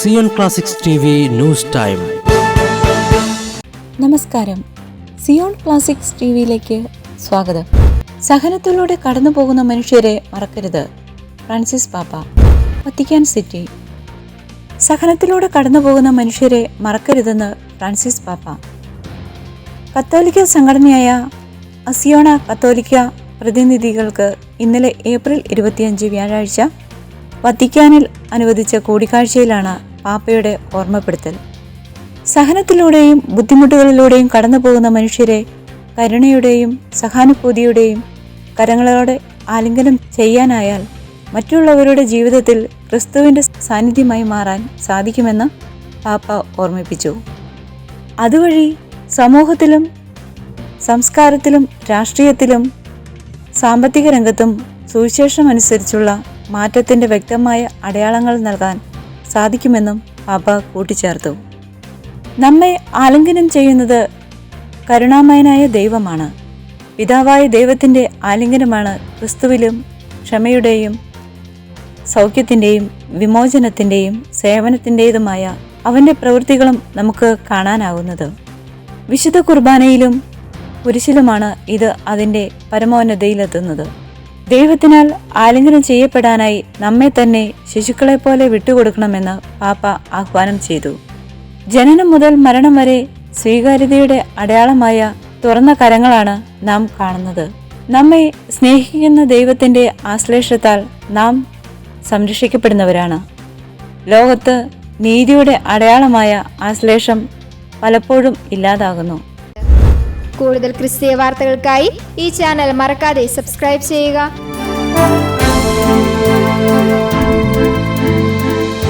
Zion classics TV news time. നമസ്കാരം, Zion classics ടിവിയിലേക്ക് സ്വാഗതം. സഹനത്തിലൂടെ കടന്നു പോകുന്ന മനുഷ്യരെ മറക്കരുത്. ഫ്രാൻസിസ് പാപ്പ, വത്തിക്കാൻ സിറ്റി. സഹനത്തിലൂടെ കടന്നു പോകുന്ന മനുഷ്യരെ മറക്കരുതെന്ന് ഫ്രാൻസിസ് പാപ്പ. കത്തോലിക്ക സംഘടനയായ അസിയോണ കത്തോലിക്ക പ്രതിനിധികൾക്ക് ഇന്നലെ ഏപ്രിൽ 25 വ്യാഴാഴ്ച വത്തിക്കാനിൽ അനുവദിച്ച കൂടിക്കാഴ്ചയിലാണ് പാപ്പയുടെ ഓർമ്മപ്പെടുത്തൽ. സഹനത്തിലൂടെയും ബുദ്ധിമുട്ടുകളിലൂടെയും കടന്നു പോകുന്ന മനുഷ്യരെ കരുണയുടെയും സഹാനുഭൂതിയുടെയും കരങ്ങളോടെ ആലിംഗനം ചെയ്യാനായാൽ മറ്റുള്ളവരുടെ ജീവിതത്തിൽ ക്രിസ്തുവിൻ്റെ സാന്നിധ്യമായി മാറാൻ സാധിക്കുമെന്ന് പാപ്പ ഓർമ്മിപ്പിച്ചു. അതുവഴി സമൂഹത്തിലും സംസ്കാരത്തിലും രാഷ്ട്രീയത്തിലും സാമ്പത്തിക രംഗത്തും സുവിശേഷമനുസരിച്ചുള്ള മാറ്റത്തിൻ്റെ വ്യക്തമായ അടയാളങ്ങൾ നൽകാൻ സാധിക്കുമെന്നും പാപ്പ കൂട്ടിച്ചേർത്തു. നമ്മെ ആലിംഗനം ചെയ്യുന്നത് കരുണാമയനായ ദൈവമാണ്. പിതാവായ ദൈവത്തിൻ്റെ ആലിംഗനമാണ് ക്രിസ്തുവിലും ക്ഷമയുടെയും സൗഖ്യത്തിൻ്റെയും വിമോചനത്തിൻ്റെയും സേവനത്തിൻ്റേതുമായ അവൻ്റെ പ്രവൃത്തികളും നമുക്ക് കാണാനാകുന്നത്. വിശുദ്ധ കുർബാനയിലും കുരിശിലുമാണ് ഇത് അതിൻ്റെ പരമോന്നതയിലെത്തുന്നത്. ദൈവത്തിനാൽ ആലിംഗനം ചെയ്യപ്പെടാനായി നമ്മെ തന്നെ ശിശുക്കളെപ്പോലെ വിട്ടുകൊടുക്കണമെന്ന് പാപ്പ ആഹ്വാനം ചെയ്തു. ജനനം മുതൽ മരണം വരെ സ്വീകാര്യതയുടെ അടയാളമായ തുറന്ന കരങ്ങളാണ് നാം കാണുന്നത്. നമ്മെ സ്നേഹിക്കുന്ന ദൈവത്തിൻ്റെ ആശ്ലേഷത്താൽ നാം സംരക്ഷിക്കപ്പെടുന്നവരാണ്. ലോകത്ത് നീതിയുടെ അടയാളമായ ആശ്ലേഷം പലപ്പോഴും ഇല്ലാതാകുന്നു. കൂടുതൽ ക്രിസ്തീയ വാർത്തകൾക്കായി ഈ ചാനൽ മറക്കാതെ സബ്സ്ക്രൈബ് ചെയ്യുക.